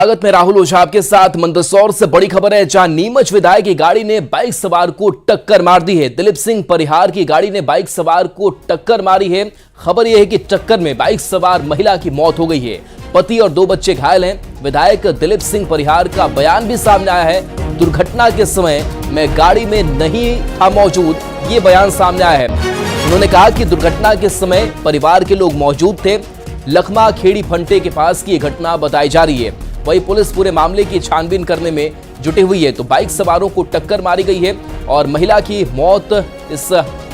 स्वागत में राहुल ओझा आपके साथ। मंदसौर से बड़ी खबर है, जहां नीमच विधायक की गाड़ी ने बाइक सवार को टक्कर मार दी है। दिलीप सिंह परिहार की गाड़ी ने बाइक सवार को टक्कर मारी है। खबर यह है कि टक्कर में बाइक सवार महिला की मौत हो गई है। पति और 2 बच्चे घायल हैं। विधायक दिलीप सिंह परिहार का बयान भी सामने आया है। दुर्घटना के समय मैं गाड़ी में नहीं था मौजूद, ये बयान सामने आया है। उन्होंने कहा कि दुर्घटना के समय परिवार के लोग मौजूद थे। लखमा खेड़ी फंटे के पास की घटना बताई जा रही है। वही पुलिस पूरे मामले की छानबीन करने में जुटी हुई है। तो बाइक सवारों को टक्कर मारी गई है और महिला की मौत इस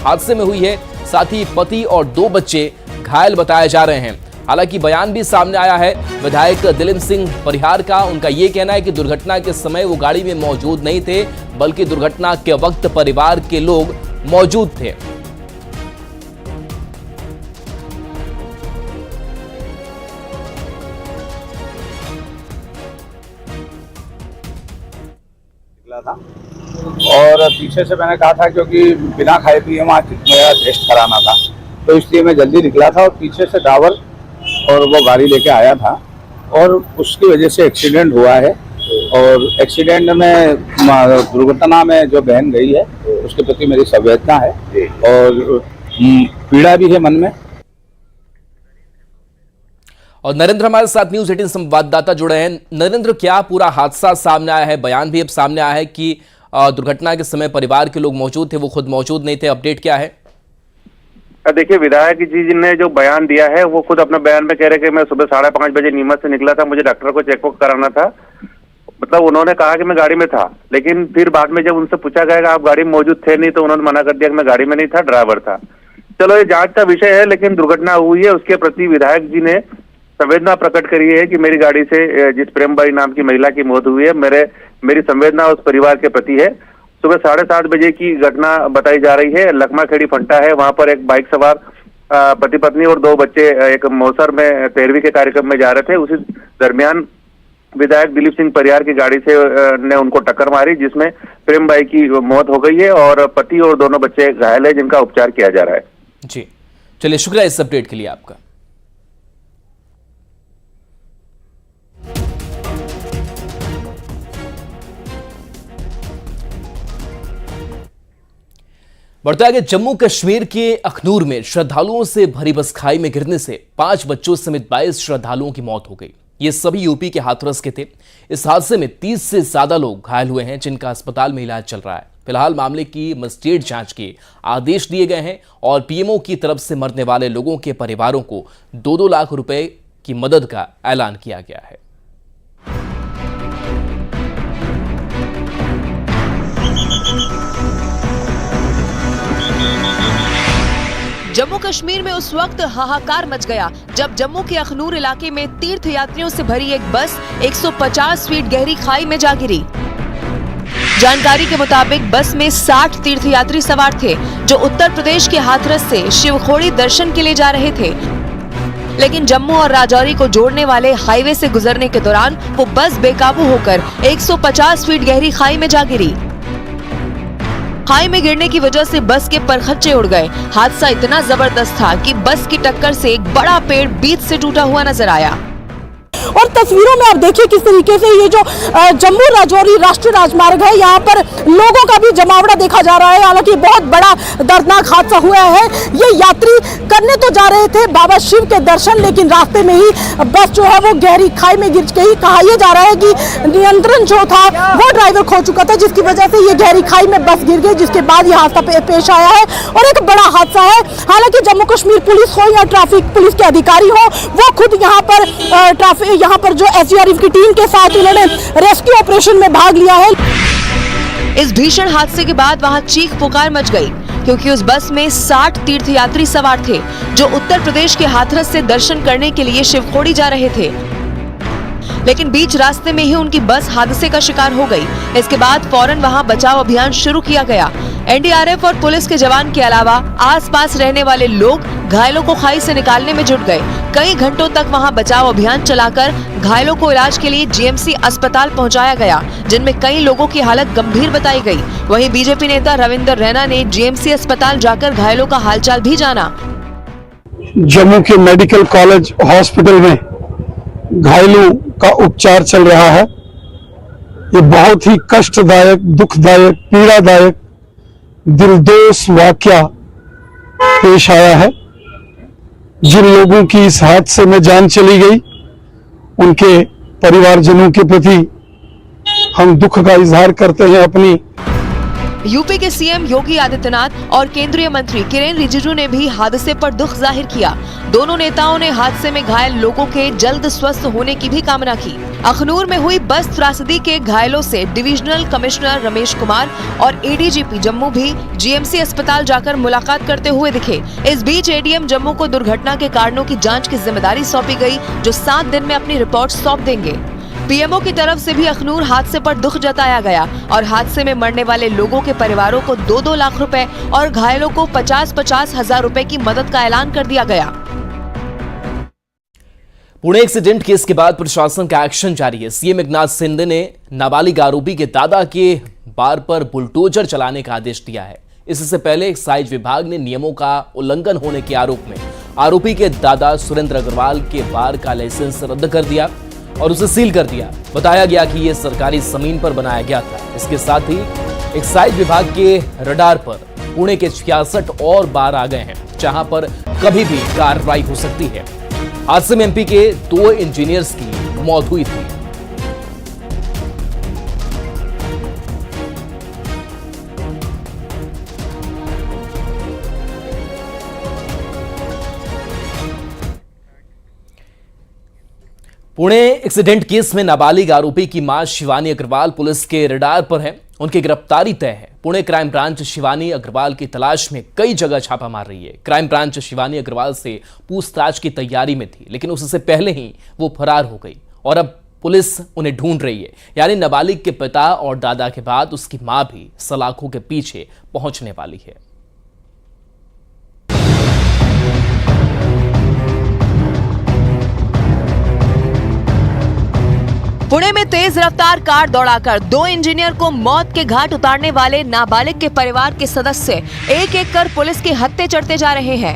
हादसे में हुई है। साथ ही पति और 2 बच्चे घायल बताए जा रहे हैं। हालांकि बयान भी सामने आया है विधायक दिलीप सिंह परिहार का। उनका ये कहना है कि दुर्घटना के समय वो गाड़ी में मौजूद नहीं थे, बल्कि दुर्घटना के वक्त परिवार के लोग मौजूद थे। था और पीछे से मैंने कहा था, क्योंकि बिना खाए पिए वहाँ मेरा टेस्ट कराना था, तो इसलिए मैं जल्दी निकला था और पीछे से ड्राइवर और वो गाड़ी लेके आया था और उसकी वजह से एक्सीडेंट हुआ है। और एक्सीडेंट में दुर्घटना में जो बहन गई है उसके प्रति मेरी संवेदना है और पीड़ा भी है मन में। और नरेंद्र हमारे साथ न्यूज 18 संवाददाता जुड़े हैं। नरेंद्र, क्या पूरा हादसा सामने आया है? बयान भी अब सामने आया है कि दुर्घटना के समय परिवार के लोग मौजूद थे, वो खुद मौजूद नहीं थे। अपडेट क्या है? देखिए, विधायक जी ने जो बयान दिया है वो खुद अपने बयान में कह रहे कि मैं सुबह 5:30 बजे नीमच से निकला था, मुझे डॉक्टर को चेकअप कराना था। मतलब उन्होंने कहा कि मैं गाड़ी में था, लेकिन फिर बाद में जब उनसे पूछा गया कि आप गाड़ी में मौजूद थे नहीं, तो उन्होंने मना कर दिया कि मैं गाड़ी में नहीं था, ड्राइवर था। चलो, ये जांच का विषय है, लेकिन दुर्घटना हुई है उसके प्रति विधायक जी ने संवेदना प्रकट करी है कि मेरी गाड़ी से जिस प्रेमबाई नाम की महिला की मौत हुई है, मेरी संवेदना उस परिवार के प्रति है। सुबह 7:30 बजे की घटना बताई जा रही है। लखमा खेड़ी फंटा है, वहां पर एक बाइक सवार पति पत्नी और 2 बच्चे एक मौसर में 13वीं के कार्यक्रम में जा रहे थे। उसी दरमियान विधायक दिलीप सिंह परिहार की गाड़ी से ने उनको टक्कर मारी, जिसमें प्रेमबाई की मौत हो गई है और पति और दोनों बच्चे घायल है, जिनका उपचार किया जा रहा है। जी, चलिए, शुक्रिया इस अपडेट के लिए आपका। बढ़ते आगे, जम्मू कश्मीर के अखनूर में श्रद्धालुओं से भरी बस खाई में गिरने से 5 बच्चों समेत 22 श्रद्धालुओं की मौत हो गई। ये सभी यूपी के हाथरस के थे। इस हादसे में 30 से ज्यादा लोग घायल हुए हैं, जिनका अस्पताल में इलाज चल रहा है। फिलहाल मामले की मजिस्ट्रेट जांच के आदेश दिए गए हैं और पीएमओ की तरफ से मरने वाले लोगों के परिवारों को 2-2 लाख रुपए की मदद का ऐलान किया गया है। जम्मू कश्मीर में उस वक्त हाहाकार मच गया जब जम्मू के अखनूर इलाके में तीर्थ यात्रियों से भरी एक बस 150 फीट गहरी खाई में जा गिरी। जानकारी के मुताबिक बस में 60 तीर्थयात्री सवार थे, जो उत्तर प्रदेश के हाथरस से शिवखोड़ी दर्शन के लिए जा रहे थे। लेकिन जम्मू और राजौरी को जोड़ने वाले हाईवे से गुजरने के दौरान वो बस बेकाबू होकर 150 फीट गहरी खाई में जा गिरी। खाई में गिरने की वजह से बस के परखच्चे उड़ गए। हादसा इतना जबरदस्त था कि बस की टक्कर से एक बड़ा पेड़ बीच से टूटा हुआ नजर आया। और तस्वीरों में आप देखिए किस तरीके से ये जो जम्मू राजौरी राष्ट्रीय राजमार्ग है, यहाँ पर लोगों का भी जमावड़ा देखा जा रहा है। हालांकि बहुत बड़ा दर्दनाक हादसा हुआ है। ये यात्री करने तो जा रहे थे बाबा शिव के दर्शन, लेकिन रास्ते में ही बस जो है वो गहरी खाई में गिर गई। कहा यह जा रहा है कि नियंत्रण जो था वो ड्राइवर खो चुका था, जिसकी वजह से ये गहरी खाई में बस गिर गई, जिसके बाद यह हादसा पेश आया है और एक बड़ा हादसा है। हालांकि जम्मू कश्मीर पुलिस हो या ट्रैफिक पुलिस के अधिकारी हो, वो खुद यहाँ पर जो एसडीआरएफ की टीम के साथ उन्होंने रेस्क्यू ऑपरेशन में भाग लिया है। इस भीषण हादसे के बाद वहां चीख पुकार मच गई, क्योंकि उस बस में 60 तीर्थयात्री सवार थे, जो उत्तर प्रदेश के हाथरस से दर्शन करने के लिए शिवखोड़ी जा रहे थे। लेकिन बीच रास्ते में ही उनकी बस हादसे का शिकार हो गई। इसके बाद फौरन वहां बचाव अभियान शुरू किया गया। एनडीआरएफ और पुलिस के जवान के अलावा आसपास रहने वाले लोग घायलों को खाई से निकालने में जुट गए। कई घंटों तक वहां बचाव अभियान चलाकर घायलों को इलाज के लिए जीएमसी अस्पताल पहुंचाया गया, जिनमें कई लोगों की हालत गंभीर बताई गई। वहीं बीजेपी नेता रविंद्र रैना ने जीएमसी अस्पताल जाकर घायलों का हालचाल भी जाना। जम्मू के मेडिकल कॉलेज हॉस्पिटल में घायलों का उपचार चल रहा है। ये बहुत ही कष्टदायक, दुखदायक, पीड़ादायक, दिलदोष वाकया पेश आया है। जिन लोगों की इस हादसे में जान चली गई, उनके परिवारजनों के प्रति हम दुख का इजहार करते हैं। अपनी यूपी के सीएम योगी आदित्यनाथ और केंद्रीय मंत्री किरेन रिजिजू ने भी हादसे पर दुख जाहिर किया। दोनों नेताओं ने हादसे में घायल लोगों के जल्द स्वस्थ होने की भी कामना की। अखनूर में हुई बस त्रासदी के घायलों से डिविजनल कमिश्नर रमेश कुमार और एडीजीपी जम्मू भी जीएमसी अस्पताल जाकर मुलाकात करते हुए दिखे। इस बीच एडीएम जम्मू को दुर्घटना के कारणों की जाँच की जिम्मेदारी सौंपी गयी, जो 7 दिन में अपनी रिपोर्ट सौंप देंगे। पीएमओ की तरफ से भी अखनूर हादसे पर दुख जताया गया और हादसे में मरने वाले लोगों के परिवारों को 2-2 लाख रुपए और घायलों को 50-50 हजार रुपए की मदद का ऐलान कर दिया गया। पुणे एक्सीडेंट केस के बाद प्रशासन का एक्शन जारी है। सीएम एकनाथ शिंदे ने नाबालिग आरोपी के दादा के बार पर बुलडोजर चलाने का आदेश दिया है। इससे पहले एक्साइज विभाग ने नियमों का उल्लंघन होने के आरोप में आरोपी के दादा सुरेंद्र अग्रवाल के बार का लाइसेंस रद्द कर दिया और उसे सील कर दिया। बताया गया कि यह सरकारी जमीन पर बनाया गया था। इसके साथ ही एक्साइज विभाग के रडार पर पुणे के 66 और बार आ गए हैं, जहां पर कभी भी कार्रवाई हो सकती है। हादसे में एमपी के 2 इंजीनियर्स की मौत हुई थी। पुणे एक्सीडेंट केस में नाबालिग आरोपी की मां शिवानी अग्रवाल पुलिस के रडार पर है। उनकी गिरफ्तारी तय है। पुणे क्राइम ब्रांच शिवानी अग्रवाल की तलाश में कई जगह छापा मार रही है। क्राइम ब्रांच शिवानी अग्रवाल से पूछताछ की तैयारी में थी, लेकिन उससे पहले ही वो फरार हो गई और अब पुलिस उन्हें ढूंढ रही है। यानी नाबालिग के पिता और दादा के बाद उसकी मां भी सलाखों के पीछे पहुंचने वाली है। पुणे में तेज रफ्तार कार दौड़ाकर 2 इंजीनियर को मौत के घाट उतारने वाले नाबालिग के परिवार के सदस्य एक-एक कर पुलिस के हत्थे चढ़ते जा रहे हैं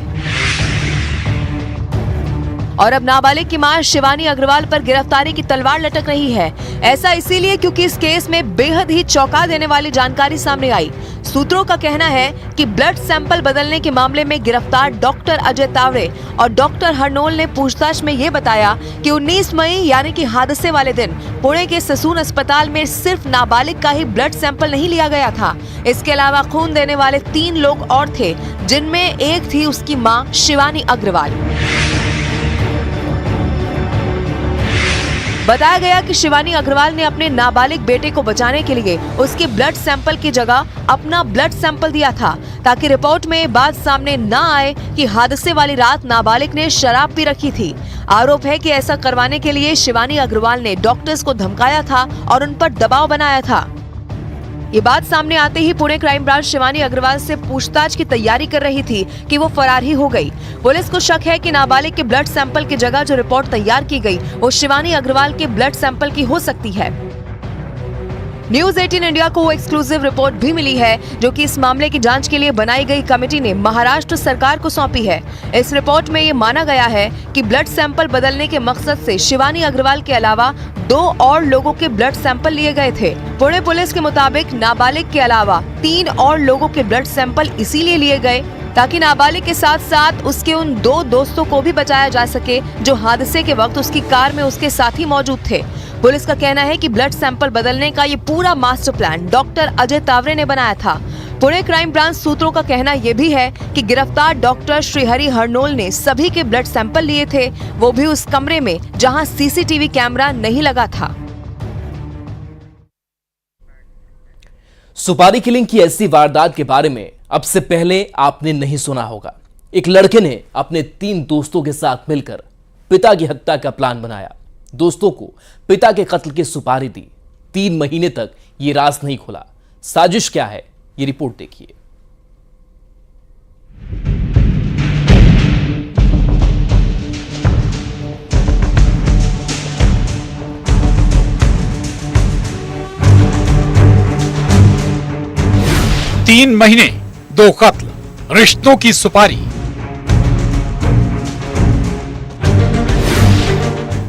और अब नाबालिग की मां शिवानी अग्रवाल पर गिरफ्तारी की तलवार लटक रही है। ऐसा इसीलिए क्योंकि इस केस में बेहद ही चौंका देने वाली जानकारी सामने आई। सूत्रों का कहना है कि ब्लड सैंपल बदलने के मामले में गिरफ्तार डॉक्टर अजय तावरे और डॉक्टर हरनोल ने पूछताछ में ये बताया कि 19 मई यानी कि हादसे वाले दिन पुणे के ससून अस्पताल में सिर्फ नाबालिग का ही ब्लड सैंपल नहीं लिया गया था। इसके अलावा खून देने वाले 3 लोग और थे, जिनमें एक थी उसकी मां शिवानी अग्रवाल। बताया गया कि शिवानी अग्रवाल ने अपने नाबालिग बेटे को बचाने के लिए उसके ब्लड सैंपल की जगह अपना ब्लड सैंपल दिया था, ताकि रिपोर्ट में बात सामने न आए कि हादसे वाली रात नाबालिग ने शराब पी रखी थी। आरोप है कि ऐसा करवाने के लिए शिवानी अग्रवाल ने डॉक्टर्स को धमकाया था और उन पर दबाव बनाया था। ये बात सामने आते ही पुणे क्राइम ब्रांच शिवानी अग्रवाल से पूछताछ की तैयारी कर रही थी कि वो फरार ही हो गई। पुलिस को शक है कि नाबालिग के ब्लड सैंपल की जगह जो रिपोर्ट तैयार की गई वो शिवानी अग्रवाल के ब्लड सैंपल की हो सकती है। न्यूज 18 इंडिया को एक्सक्लूसिव रिपोर्ट भी मिली है, जो कि इस मामले की जांच के लिए बनाई गई कमेटी ने महाराष्ट्र सरकार को सौंपी है। इस रिपोर्ट में ये माना गया है कि ब्लड सैंपल बदलने के मकसद से शिवानी अग्रवाल के अलावा 2 और लोगों के ब्लड सैंपल लिए गए थे। पुणे पुलिस के मुताबिक नाबालिग के अलावा 3 और लोगों के ब्लड सैंपल इसीलिए लिए गए ताकि नाबालिग के साथ साथ उसके उन 2 दोस्तों को भी बचाया जा सके जो हादसे के वक्त उसकी कार में उसके साथ ही मौजूद थे। पुलिस का कहना है कि ब्लड सैंपल बदलने का ये पूरा master plan doctor Ajay Taware ने बनाया था। पुणे क्राइम ब्रांच सूत्रों का कहना यह भी है कि गिरफ्तार डॉक्टर श्रीहरि हरनोल ने सभी के ब्लड सैंपल लिए थे, वो भी उस कमरे में जहां सीसीटीवी कैमरा नहीं लगा था। सुपारी किलिंग की ऐसी वारदात के बारे में अब से पहले आपने नहीं सुना होगा। एक लड़के ने अपने 3 दोस्तों के साथ मिलकर पिता की हत्या का प्लान बनाया। दोस्तों को पिता के कत्ल की सुपारी दी। 3 महीने तक ये राज नहीं खुला। साजिश क्या है, ये रिपोर्ट देखिए। तीन महीने, 2 कत्ल, रिश्तों की सुपारी।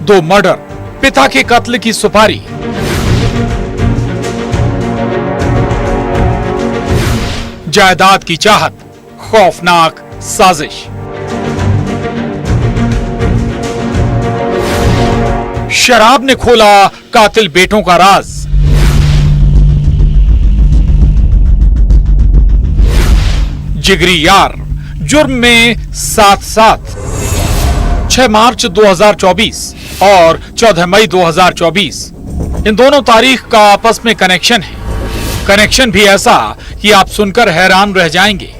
2 मर्डर, पिता के कत्ल की सुपारी। जायदाद की चाहत, खौफनाक साजिश। शराब ने खोला कातिल बेटों का राज। जिगरी यार जुर्म में साथ साथ। 6 मार्च 2024 और 14 मई 2024, इन दोनों तारीख का आपस में कनेक्शन है। कनेक्शन भी ऐसा कि आप सुनकर हैरान रह जाएंगे।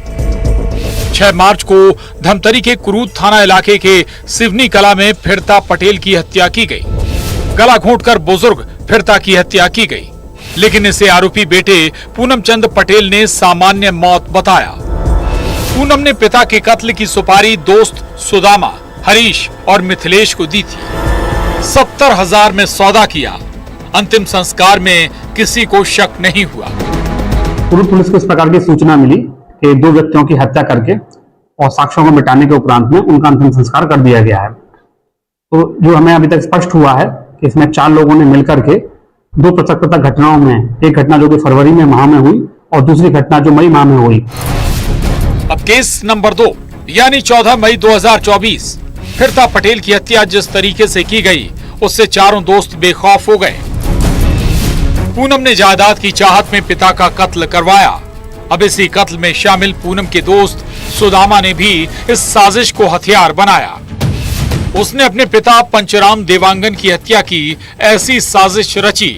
6 मार्च को धमतरी के कुरूद थाना इलाके के सिवनी कला में फिरता पटेल की हत्या की गई। गला घोंटकर बुजुर्ग फिरता की हत्या की गई, लेकिन इसे आरोपी बेटे पूनम चंद पटेल ने सामान्य मौत बताया। पूनम ने पिता के कत्ल की सुपारी दोस्त सुदामा, हरीश और मिथिलेश को दी थी। 70,000 में सौदा किया। अंतिम संस्कार में किसी को शक नहीं हुआ। कुरूद पुलिस को इस प्रकार की सूचना मिली कि 2 व्यक्तियों की हत्या करके और साक्ष्यों को मिटाने के उपरांत में उनका अंतिम संस्कार कर दिया गया है। तो जो हमें अभी तक स्पष्ट हुआ है कि इसमें 4 लोगों ने मिलकर के 2 पृथक घटनाओं में, एक घटना जो कि फरवरी में माह में हुई और दूसरी घटना जो मई माह में हुई। अब केस नंबर 2 यानी 14 मई 2024, फिरता पटेल की हत्या जिस तरीके से की गई उससे चारों दोस्त बेखौफ हो गए। पूनम ने जायदाद की चाहत में पिता का कत्ल करवाया। अब इसी कत्ल में शामिल पूनम के दोस्त सुदामा ने भी इस साजिश को हथियार बनाया। उसने अपने पिता पंचराम देवांगन की हत्या की ऐसी साजिश रची,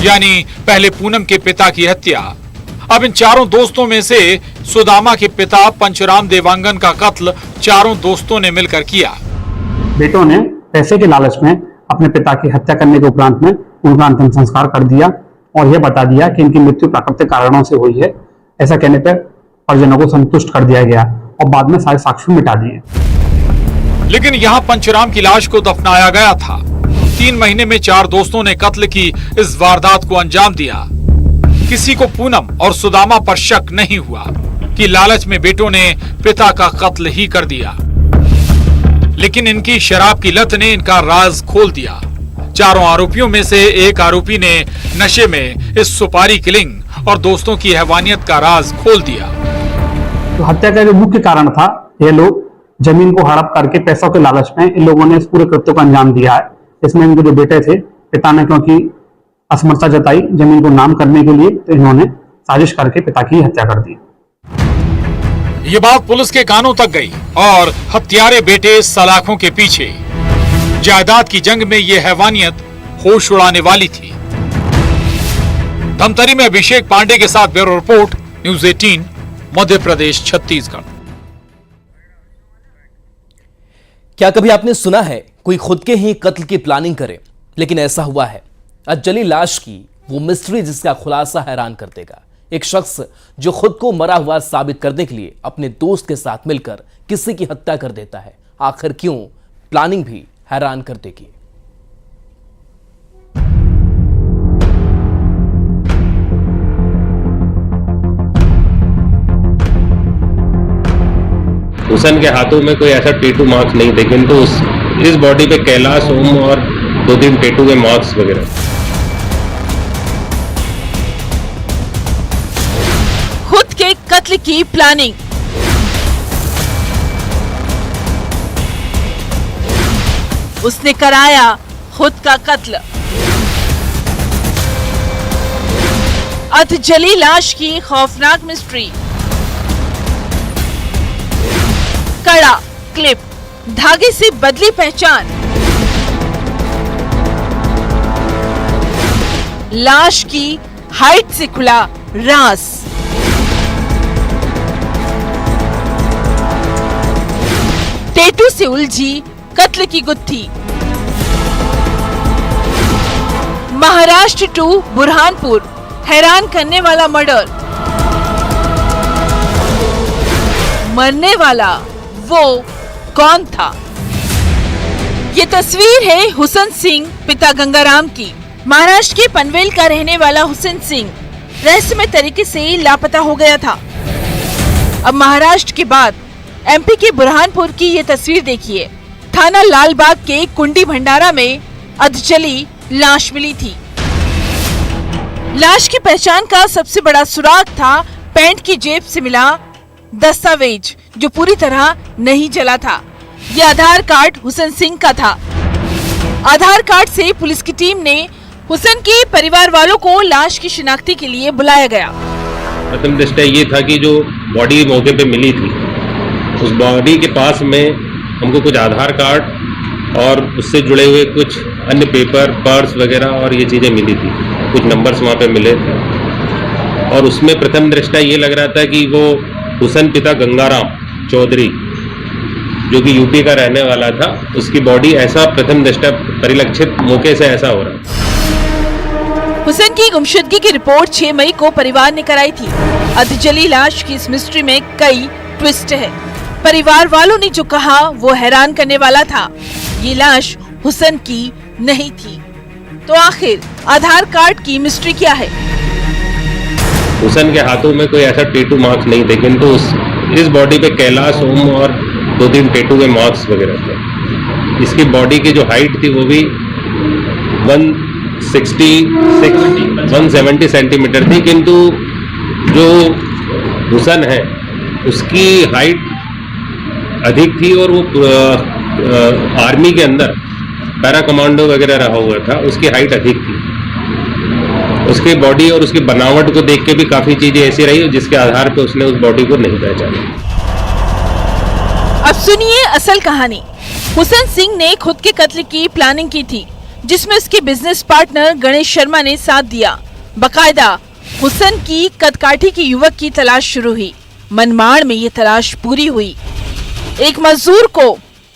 यानी पहले पूनम के पिता की हत्या। अब इन चारों दोस्तों में से सुदामा के पिता पंचराम देवांगन का कत्ल चारों दोस्तों ने मिलकर किया। बेटों ने पैसे के लालच में अपने पिता की हत्या करने के उपरांत में उनका अंतिम संस्कार कर दिया और यह बता दिया कि इनकी मृत्यु प्राकृतिक कारणों से हुई है। ऐसा कहने पर परिजनों को संतुष्ट कर दिया गया और बाद में सारे साक्ष्य मिटा दिए। लेकिन यहाँ पंचराम की लाश को दफनाया गया था। 3 महीने में 4 दोस्तों ने कत्ल की इस वारदात को अंजाम दिया। किसी को पूनम और सुदामा पर शक नहीं हुआ कि लालच में बेटों ने पिता का कत्ल ही कर दिया। लेकिन इनकी शराब की लत ने इनका राज खोल दिया। चारों आरोपियों में से एक आरोपी ने नशे में इस सुपारी किलिंग और दोस्तों की हैवानियत का राज खोल दिया। तो हत्या का जो मुख्य कारण था, ये लोग जमीन को हड़प करके पैसों के लालच में इन लोगों ने इस पूरे कृत्य को अंजाम दिया है। इसमें इनके जो बेटे थे, पिता ने क्योंकि असमर्थता जताई जमीन को नाम करने के लिए, तो इन्होंने साजिश करके पिता की हत्या कर दी। ये बात पुलिस के कानों तक गई और हत्यारे बेटे सलाखों के पीछे। जायदाद की जंग में ये हैवानियत होश उड़ाने वाली थी। धमतरी में अभिषेक पांडे के साथ bureau report, news 18, Madhya Pradesh, Chhattisgarh. क्या कभी आपने सुना है कोई खुद के ही कत्ल की प्लानिंग करे? लेकिन ऐसा हुआ है। आज जली लाश की वो मिस्ट्री जिसका खुलासा हैरान कर देगा। एक शख्स जो खुद को मरा हुआ साबित करने के लिए अपने दोस्त के साथ मिलकर किसी की हत्या कर देता है। आखिर क्यों? प्लानिंग भी हैरान कर देगी। हुसैन के हाथों में कोई ऐसा टेटू मार्क्स नहीं थे, किंतु इस बॉडी पे कैलाश ओम और 2-3 टेटू के मार्क्स वगैरह। खुद के कत्ल की प्लानिंग। उसने कराया खुद का कत्ल। अधजली लाश की खौफनाक मिस्ट्री। कड़ा, क्लिप, धागे से बदली पहचान। लाश की हाइट से खुला राज। टेटू से उलझी कत्ल की गुत्थी। महाराष्ट्र टू बुरहानपुर, हैरान करने वाला मर्डर। मरने वाला वो कौन था? ये तस्वीर है हुसैन सिंह पिता गंगाराम की। महाराष्ट्र के पनवेल का रहने वाला हुसैन सिंह रहस्यमय तरीके से लापता हो गया था। अब महाराष्ट्र के बाद एमपी के बुरहानपुर की ये तस्वीर देखिए। थाना लालबाग के कुंडी भंडारा में अधजली लाश मिली थी। लाश की पहचान का सबसे बड़ा सुराग था पैंट की जेब से मिला दस्तावेज, जो पूरी तरह नहीं जला था। यह आधार कार्ड हुसैन सिंह का था। आधार कार्ड से पुलिस की टीम ने हुसैन के परिवार वालों को लाश की शिनाख्ती के लिए बुलाया गया। प्रथम दृष्टया ये था कि जो बॉडी मौके पे मिली थी, उस बॉडी के पास में हमको कुछ आधार कार्ड और उससे जुड़े हुए कुछ अन्य पेपर, पर्स वगैरह और ये चीज़ें मिली थी। कुछ नंबर्स वहाँ पे मिले थे और उसमें प्रथम दृष्टया ये लग रहा था कि वो हुसैन पिता गंगाराम चौधरी, जो कि यूपी का रहने वाला था, उसकी बॉडी ऐसा प्रथम दृष्टया परिलक्षित मौके से ऐसा हो रहा। हुसैन की गुमशुदगी की रिपोर्ट 6 मई को परिवार ने कराई थी। अधजली लाश की इस मिस्ट्री में कई ट्विस्ट है। परिवार वालों ने जो कहा वो हैरान करने वाला था। ये लाश हुसैन की नहीं थी। तो आखिर आधार कार्ड की मिस्ट्री क्या है? हुसैन के हाथों में कोई ऐसा टैटू मार्क्स नहीं थे, किंतु इस बॉडी पे कैलाश ओम और 2-3 टैटू के मार्क्स वगैरह थे। इसकी बॉडी की जो हाइट थी वो भी 170 सेंटीमीटर थी, किंतु जो हुसैन है उसकी हाइट अधिक थी और वो आर्मी के अंदर पैरा कमांडो वगैरह रहा हुआ था, उसकी हाइट अधिक थी। उसकी बॉडी और उसकी बनावट को देख के भी काफी चीजें ऐसी रही जिसके आधार पर उसने उस बॉडी को नहीं पहचाना। अब सुनिए असल कहानी। हुसैन सिंह ने खुद के कत्ल की प्लानिंग की थी, जिसमें उसके बिजनेस पार्टनर गणेश शर्मा ने साथ दिया। बकायदा हुसैन की कदकाठी की युवक की तलाश शुरू हुई। मनमाड़ में ये तलाश पूरी हुई। एक मजदूर को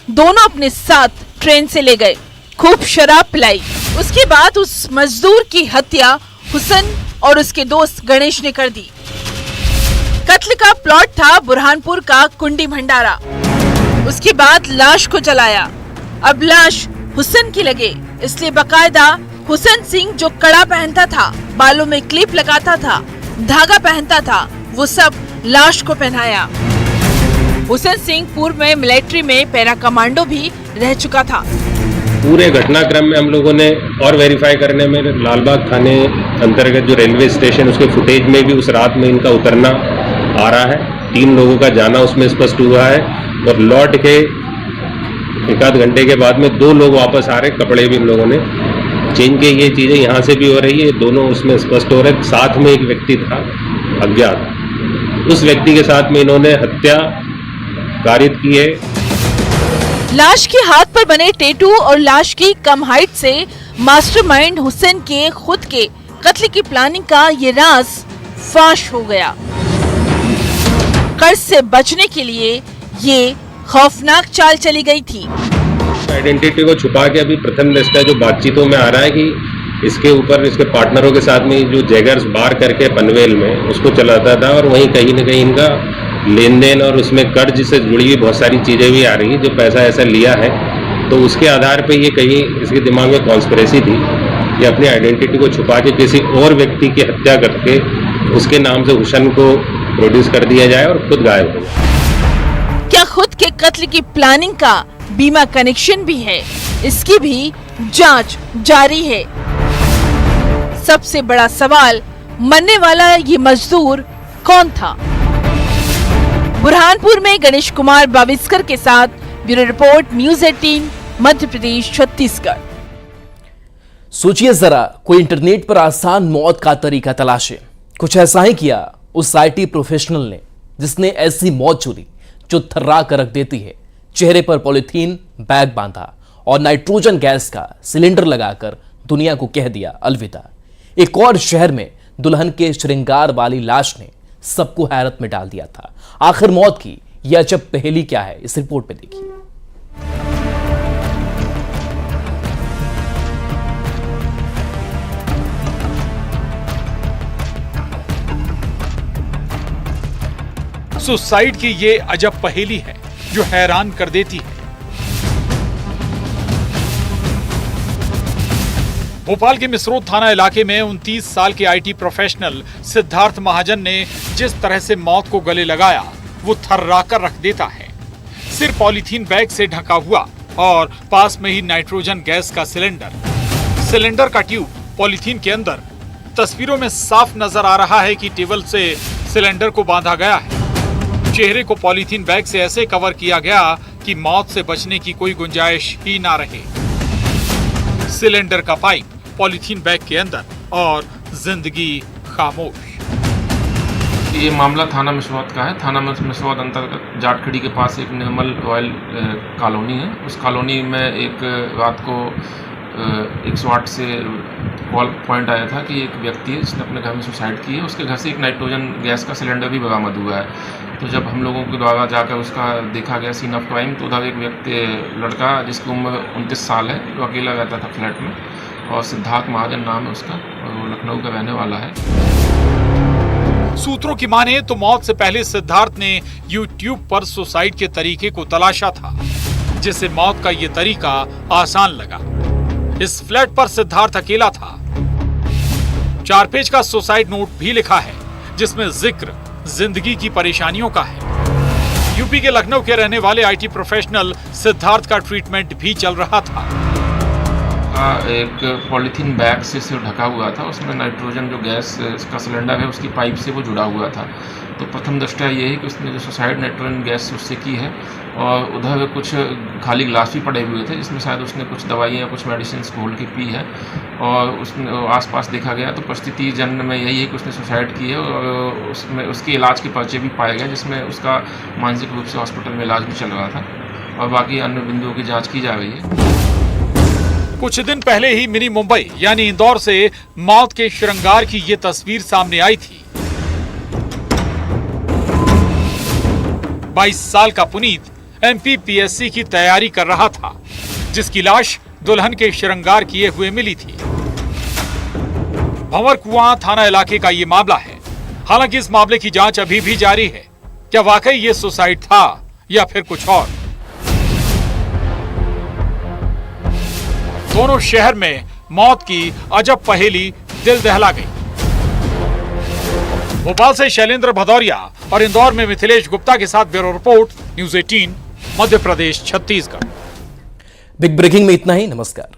दोनों अपने साथ ट्रेन से ले गए, खूब शराब पिलाई। उसके बाद उस मजदूर की हत्या हुसैन और उसके दोस्त गणेश ने कर दी। कत्ल का प्लॉट था बुरहानपुर का कुंडी भंडारा। उसके बाद लाश को जलाया। अब लाश हुसैन की लगे, इसलिए बकायदा हुसैन सिंह जो कड़ा पहनता था, बालों में क्लिप लगाता था, धागा पहनता था, वो सब लाश को पहनाया। हुसैन सिंह पूर्व में मिलिट्री में पैरा कमांडो भी रह चुका था। पूरे घटनाक्रम में हम लोगों ने और वेरीफाई करने में लालबाग थाने अंतर्गत जो रेलवे स्टेशन, उसके फुटेज में भी उस रात में इनका उतरना आ रहा है। 3 लोगों का जाना उसमें स्पष्ट हुआ है और लौट के 1-आध घंटे के बाद में 2 लोग वापस आ रहे। कपड़े भी इन लोगों ने चेंज किए। ये चीज़ें यहाँ से भी हो रही है, दोनों उसमें स्पष्ट हो रहे। साथ में एक व्यक्ति था अज्ञात, उस व्यक्ति के साथ में इन्होंने हत्या कारित की है। लाश के हाथ पर बने टैटू और लाश की कम हाइट से मास्टरमाइंड हुसैन के खुद के कत्ल की प्लानिंग का ये राज फाश हो गया। कर्ज से बचने के लिए ये खौफनाक चाल चली गई थी। आइडेंटिटी को छुपा के अभी प्रथम दृष्टया जो बातचीतों में आ रहा है कि इसके ऊपर इसके पार्टनरों के साथ में जो जैगर्स बार करके पनवेल में उसको चलाता था और वहीं कहीं न कहीं इनका लेन देन और उसमें कर्ज से जुड़ी हुई बहुत सारी चीज़ें भी आ रही है। जो पैसा ऐसा लिया है तो उसके आधार पे ये कहीं इसके दिमाग में कॉन्स्पिरेसी थी कि अपनी आइडेंटिटी को छुपा के किसी और व्यक्ति की हत्या करके उसके नाम से हुसैन को प्रोड्यूस कर दिया जाए और खुद गायब हो जाए। क्या खुद के कत्ल की प्लानिंग का बीमा कनेक्शन भी है? इसकी भी जांच जारी है। सबसे बड़ा सवाल, मरने वाला ये मजदूर कौन था? बुरहानपुर में गणेश कुमार बाविस्कर के साथ bureau report, news 18, Madhya Pradesh, Chhattisgarh. सोचिए जरा, कोई इंटरनेट पर आसान मौत का तरीका तलाशे। कुछ ऐसा ही किया उस IT प्रोफेशनल ने, जिसने ऐसी मौत चुनी जो थर्रा कर रख देती है। चेहरे पर पॉलिथीन बैग बांधा और नाइट्रोजन गैस का सिलेंडर लगाकर दुनिया को कह दिया अलविदा। एक और शहर में दुल्हन के श्रृंगार वाली लाश ने सबको हैरत में डाल दिया था। आखिर मौत की यह अजब पहेली क्या है, इस रिपोर्ट में देखिए। सुसाइड की ये अजब पहेली है जो हैरान कर देती है। भोपाल के मिसरोद थाना इलाके में 29 साल के IT प्रोफेशनल सिद्धार्थ महाजन ने जिस तरह से मौत को गले लगाया वो थर्रा कर रख देता है। सिर पॉलीथीन बैग से ढका हुआ और पास में ही नाइट्रोजन गैस का सिलेंडर का ट्यूब पॉलीथीन के अंदर। तस्वीरों में साफ नजर आ रहा है कि टेबल से सिलेंडर को बांधा गया है। चेहरे को पॉलीथीन बैग से ऐसे कवर किया गया कि मौत से बचने की कोई गुंजाइश ही ना रहे। सिलेंडर का पाइप पॉलीथीन बैग के अंदर और जिंदगी खामोश। ये मामला थाना मिसरौद का है। थाना मिसरौद अंतर्गत जाटखड़ी के पास एक निर्मल ऑयल कॉलोनी है। उस कॉलोनी में एक रात को 108 से कॉल पॉइंट आया था कि एक व्यक्ति है जिसने अपने घर में सुसाइड की है। उसके घर से एक नाइट्रोजन गैस का सिलेंडर भी बरामद हुआ है। तो जब हम लोगों के द्वारा जाकर उसका देखा गया सीन ऑफ क्राइम, तो उधर एक लड़का जिसकी उम्र 29 साल है, जो अकेला रहता था फ्लैट में, और सिद्धार्थ महाजन नाम है उसका, और वो लखनऊ का रहने वाला है। सूत्रों की माने तो मौत से पहले सिद्धार्थ ने YouTube पर सुसाइड के तरीके को तलाशा था, जिसे मौत का ये तरीका आसान लगा। इस फ्लैट पर सिद्धार्थ अकेला था। 4 पेज का सुसाइड नोट भी लिखा है, जिसमें जिक्र जिंदगी की परेशानियों का है। यूपी के लखनऊ के रहने वाले IT प्रोफेशनल सिद्धार्थ का ट्रीटमेंट भी चल रहा था। एक पॉलीथीन बैग से ढका हुआ था, उसमें नाइट्रोजन जो गैस का सिलेंडर है उसकी पाइप से वो जुड़ा हुआ था। तो प्रथम दृष्टया ये है कि उसने जो सुसाइड नाइट्रोजन गैस उससे की है, और उधर कुछ खाली गिलास भी पड़े हुए थे जिसमें शायद उसने कुछ दवाइयाँ कुछ मेडिसिन घोल के पी है। और उसने आसपास देखा गया तो परिस्थिति जन्म में यही है कि उसने सुसाइड की है, और उसमें उसके इलाज के पर्चे भी पाए गए, जिसमें उसका मानसिक रूप से हॉस्पिटल में इलाज भी चल रहा था, और बाकी अन्य बिंदुओं की जाँच की जा रही है। कुछ दिन पहले ही मिनी मुंबई यानी इंदौर से मौत के श्रृंगार की ये तस्वीर सामने आई थी। 22 साल का पुनीत MPPSC की तैयारी कर रहा था, जिसकी लाश दुल्हन के श्रृंगार किए हुए मिली थी। भंवरकुआं थाना इलाके का ये मामला है। हालांकि इस मामले की जांच अभी भी जारी है। क्या वाकई ये सुसाइड था या फिर कुछ और? दोनों शहर में मौत की अजब पहेली दिल दहला गई। भोपाल से शैलेंद्र भदौरिया और इंदौर में मिथिलेश गुप्ता के साथ bureau report, news 18, Madhya Pradesh, Chhattisgarh. Big breaking में इतना ही। नमस्कार।